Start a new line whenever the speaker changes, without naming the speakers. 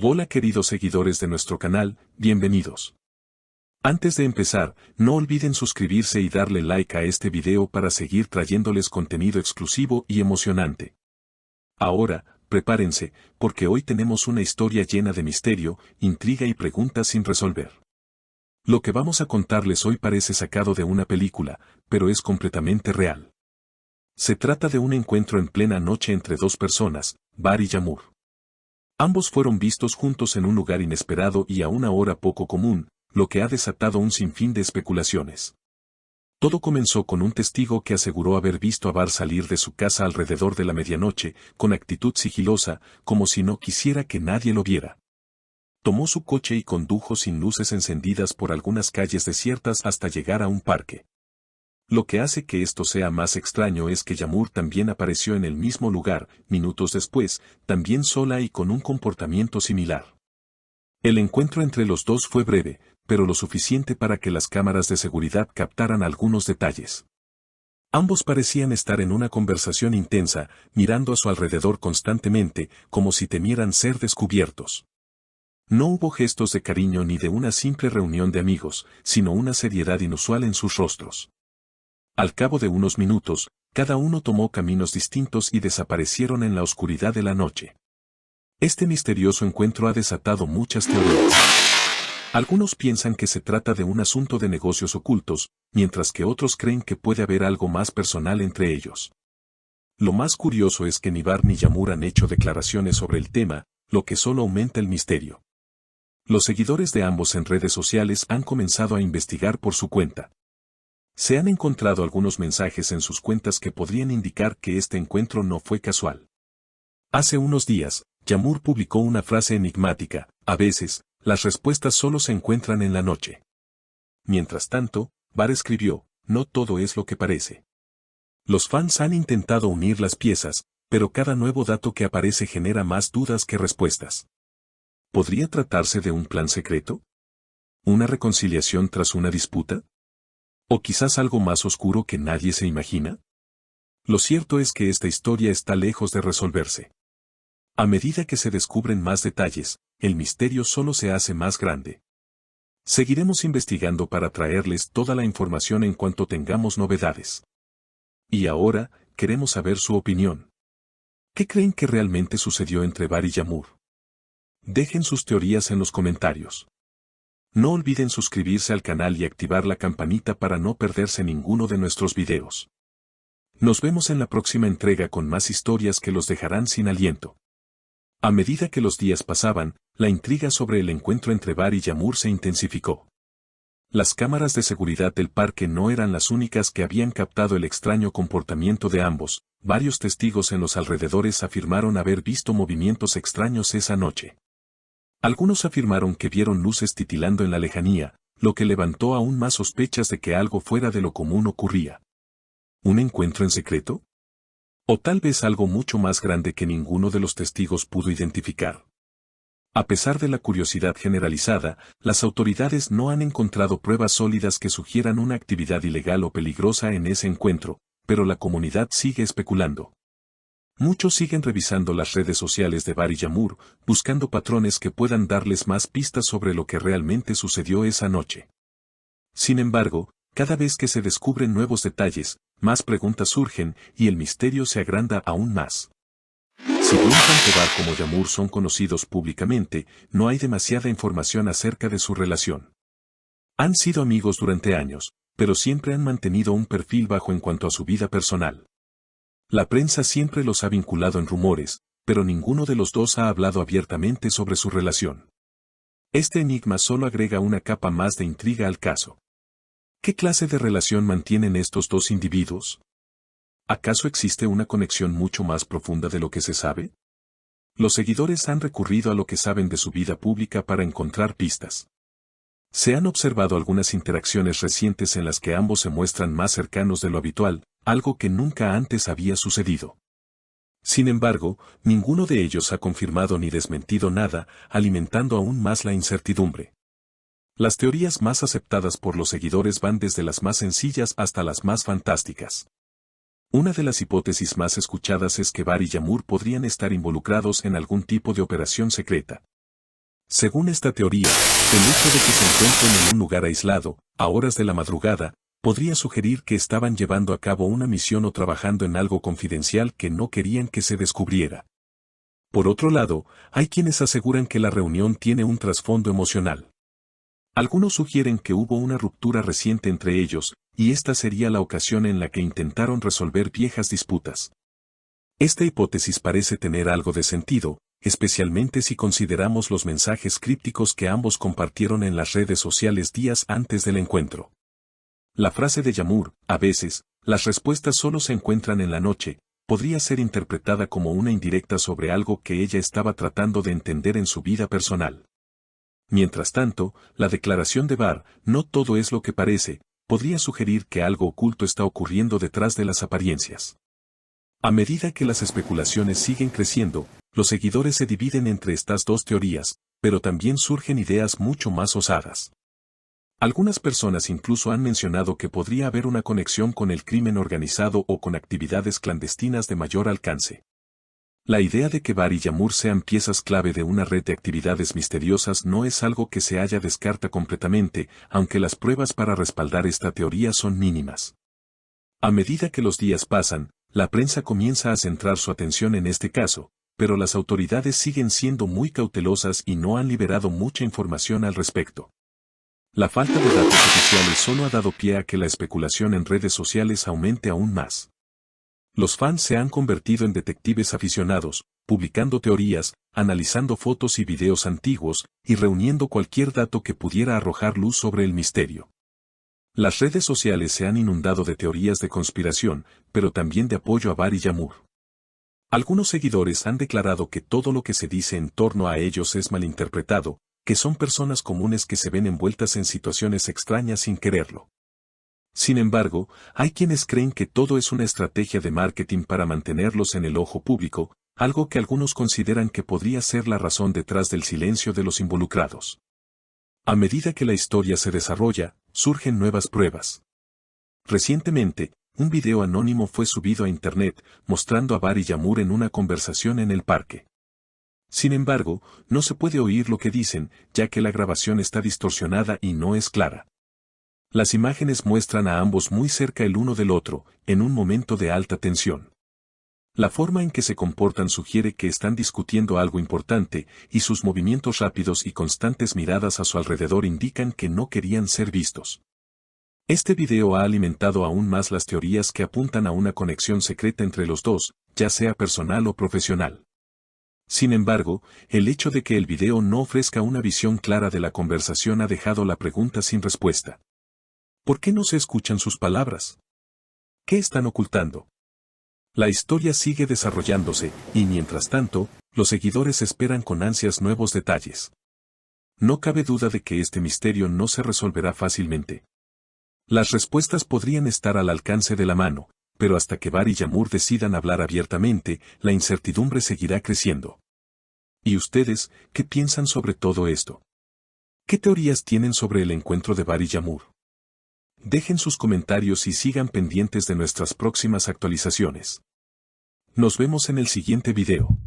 Hola queridos seguidores de nuestro canal, bienvenidos. Antes de empezar, no olviden suscribirse y darle like a este video para seguir trayéndoles contenido exclusivo y emocionante. Ahora, prepárense, porque hoy tenemos una historia llena de misterio, intriga y preguntas sin resolver. Lo que vamos a contarles hoy parece sacado de una película, pero es completamente real. Se trata de un encuentro en plena noche entre dos personas, Bar y Yamur. Ambos fueron vistos juntos en un lugar inesperado y a una hora poco común, lo que ha desatado un sinfín de especulaciones. Todo comenzó con un testigo que aseguró haber visto a Bar salir de su casa alrededor de la medianoche, con actitud sigilosa, como si no quisiera que nadie lo viera. Tomó su coche y condujo sin luces encendidas por algunas calles desiertas hasta llegar a un parque. Lo que hace que esto sea más extraño es que Yamur también apareció en el mismo lugar, minutos después, también sola y con un comportamiento similar. El encuentro entre los dos fue breve, pero lo suficiente para que las cámaras de seguridad captaran algunos detalles. Ambos parecían estar en una conversación intensa, mirando a su alrededor constantemente, como si temieran ser descubiertos. No hubo gestos de cariño ni de una simple reunión de amigos, sino una seriedad inusual en sus rostros. Al cabo de unos minutos, cada uno tomó caminos distintos y desaparecieron en la oscuridad de la noche. Este misterioso encuentro ha desatado muchas teorías. Algunos piensan que se trata de un asunto de negocios ocultos, mientras que otros creen que puede haber algo más personal entre ellos. Lo más curioso es que ni Bar ni Yamur han hecho declaraciones sobre el tema, lo que solo aumenta el misterio. Los seguidores de ambos en redes sociales han comenzado a investigar por su cuenta. Se han encontrado algunos mensajes en sus cuentas que podrían indicar que este encuentro no fue casual. Hace unos días, Yamur publicó una frase enigmática: a veces, las respuestas solo se encuentran en la noche. Mientras tanto, Bar escribió: no todo es lo que parece. Los fans han intentado unir las piezas, pero cada nuevo dato que aparece genera más dudas que respuestas. ¿Podría tratarse de un plan secreto? ¿Una reconciliación tras una disputa? ¿O quizás algo más oscuro que nadie se imagina? Lo cierto es que esta historia está lejos de resolverse. A medida que se descubren más detalles, el misterio solo se hace más grande. Seguiremos investigando para traerles toda la información en cuanto tengamos novedades. Y ahora, queremos saber su opinión. ¿Qué creen que realmente sucedió entre Bar y Yamur? Dejen sus teorías en los comentarios. No olviden suscribirse al canal y activar la campanita para no perderse ninguno de nuestros videos. Nos vemos en la próxima entrega con más historias que los dejarán sin aliento. A medida que los días pasaban, la intriga sobre el encuentro entre Bar y Yamur se intensificó. Las cámaras de seguridad del parque no eran las únicas que habían captado el extraño comportamiento de ambos. Varios testigos en los alrededores afirmaron haber visto movimientos extraños esa noche. Algunos afirmaron que vieron luces titilando en la lejanía, lo que levantó aún más sospechas de que algo fuera de lo común ocurría. ¿Un encuentro en secreto? ¿O tal vez algo mucho más grande que ninguno de los testigos pudo identificar? A pesar de la curiosidad generalizada, las autoridades no han encontrado pruebas sólidas que sugieran una actividad ilegal o peligrosa en ese encuentro, pero la comunidad sigue especulando. Muchos siguen revisando las redes sociales de Bar y Yamur, buscando patrones que puedan darles más pistas sobre lo que realmente sucedió esa noche. Sin embargo, cada vez que se descubren nuevos detalles, más preguntas surgen y el misterio se agranda aún más. Si bien tanto Bar como Yamur son conocidos públicamente, no hay demasiada información acerca de su relación. Han sido amigos durante años, pero siempre han mantenido un perfil bajo en cuanto a su vida personal. La prensa siempre los ha vinculado en rumores, pero ninguno de los dos ha hablado abiertamente sobre su relación. Este enigma solo agrega una capa más de intriga al caso. ¿Qué clase de relación mantienen estos dos individuos? ¿Acaso existe una conexión mucho más profunda de lo que se sabe? Los seguidores han recurrido a lo que saben de su vida pública para encontrar pistas. Se han observado algunas interacciones recientes en las que ambos se muestran más cercanos de lo habitual, algo que nunca antes había sucedido. Sin embargo, ninguno de ellos ha confirmado ni desmentido nada, alimentando aún más la incertidumbre. Las teorías más aceptadas por los seguidores van desde las más sencillas hasta las más fantásticas. Una de las hipótesis más escuchadas es que Bar y Yamur podrían estar involucrados en algún tipo de operación secreta. Según esta teoría, el hecho de que se encuentren en un lugar aislado, a horas de la madrugada, podría sugerir que estaban llevando a cabo una misión o trabajando en algo confidencial que no querían que se descubriera. Por otro lado, hay quienes aseguran que la reunión tiene un trasfondo emocional. Algunos sugieren que hubo una ruptura reciente entre ellos, y esta sería la ocasión en la que intentaron resolver viejas disputas. Esta hipótesis parece tener algo de sentido, especialmente si consideramos los mensajes crípticos que ambos compartieron en las redes sociales días antes del encuentro. La frase de Yamur, a veces, las respuestas solo se encuentran en la noche, podría ser interpretada como una indirecta sobre algo que ella estaba tratando de entender en su vida personal. Mientras tanto, la declaración de Bar, no todo es lo que parece, podría sugerir que algo oculto está ocurriendo detrás de las apariencias. A medida que las especulaciones siguen creciendo, los seguidores se dividen entre estas dos teorías, pero también surgen ideas mucho más osadas. Algunas personas incluso han mencionado que podría haber una conexión con el crimen organizado o con actividades clandestinas de mayor alcance. La idea de que Bar y Yamur sean piezas clave de una red de actividades misteriosas no es algo que se haya descartado completamente, aunque las pruebas para respaldar esta teoría son mínimas. A medida que los días pasan, la prensa comienza a centrar su atención en este caso, pero las autoridades siguen siendo muy cautelosas y no han liberado mucha información al respecto. La falta de datos oficiales solo ha dado pie a que la especulación en redes sociales aumente aún más. Los fans se han convertido en detectives aficionados, publicando teorías, analizando fotos y videos antiguos, y reuniendo cualquier dato que pudiera arrojar luz sobre el misterio. Las redes sociales se han inundado de teorías de conspiración, pero también de apoyo a Bar y Yamur. Algunos seguidores han declarado que todo lo que se dice en torno a ellos es malinterpretado, que son personas comunes que se ven envueltas en situaciones extrañas sin quererlo. Sin embargo, hay quienes creen que todo es una estrategia de marketing para mantenerlos en el ojo público, algo que algunos consideran que podría ser la razón detrás del silencio de los involucrados. A medida que la historia se desarrolla, surgen nuevas pruebas. Recientemente, un video anónimo fue subido a Internet, mostrando a Bar y Yamur en una conversación en el parque. Sin embargo, no se puede oír lo que dicen, ya que la grabación está distorsionada y no es clara. Las imágenes muestran a ambos muy cerca el uno del otro, en un momento de alta tensión. La forma en que se comportan sugiere que están discutiendo algo importante, y sus movimientos rápidos y constantes miradas a su alrededor indican que no querían ser vistos. Este video ha alimentado aún más las teorías que apuntan a una conexión secreta entre los dos, ya sea personal o profesional. Sin embargo, el hecho de que el video no ofrezca una visión clara de la conversación ha dejado la pregunta sin respuesta. ¿Por qué no se escuchan sus palabras? ¿Qué están ocultando? La historia sigue desarrollándose, y mientras tanto, los seguidores esperan con ansias nuevos detalles. No cabe duda de que este misterio no se resolverá fácilmente. Las respuestas podrían estar al alcance de la mano, pero hasta que Bar y Yamur decidan hablar abiertamente, la incertidumbre seguirá creciendo. ¿Y ustedes, qué piensan sobre todo esto? ¿Qué teorías tienen sobre el encuentro de Bar y Yamur? Dejen sus comentarios y sigan pendientes de nuestras próximas actualizaciones. Nos vemos en el siguiente video.